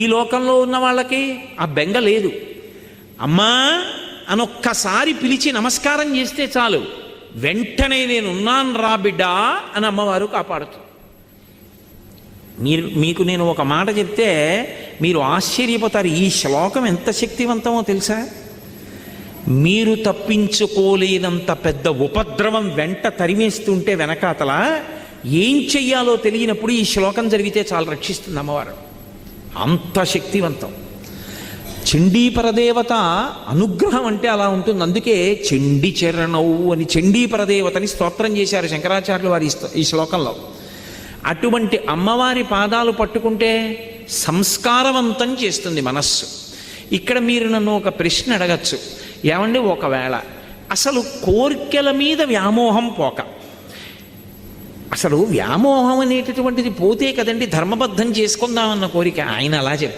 ఈ లోకంలో ఉన్న వాళ్ళకి ఆ బెంగ లేదు. అమ్మా అనొక్కసారి పిలిచి నమస్కారం చేస్తే చాలు, వెంటనే నేనున్నాను రా బిడ్డా అని అమ్మవారు కాపాడుతుంది. మీకు నేను ఒక మాట చెప్తే మీరు ఆశ్చర్యపోతారు. ఈ శ్లోకం ఎంత శక్తివంతమో తెలుసా? మీరు తప్పించుకోలేనంత పెద్ద ఉపద్రవం వెంట తరిమేస్తుంటే వెనకాతల ఏం చెయ్యాలో తెలియనప్పుడు ఈ శ్లోకం జరిగితే చాలా రక్షిస్తుంది అమ్మవారు. అంత శక్తివంతం. చండీపరదేవత అనుగ్రహం అంటే అలా ఉంటుంది. అందుకే చండీ చరణవు అని చండీపరదేవతని స్తోత్రం చేశారు శంకరాచార్యులు వారి ఈ శ్లోకంలో. అటువంటి అమ్మవారి పాదాలు పట్టుకుంటే సంస్కారవంతం చేస్తుంది మనస్సు. ఇక్కడ మీరు నన్ను ఒక ప్రశ్న అడగచ్చు, ఏమండి ఒకవేళ అసలు కోర్కెల మీద వ్యామోహం పోక, అసలు వ్యామోహం అనేటటువంటిది పోతే కదండి ధర్మబద్ధం చేసుకుందామన్న కోరిక. ఆయన అలా చెప్పారు.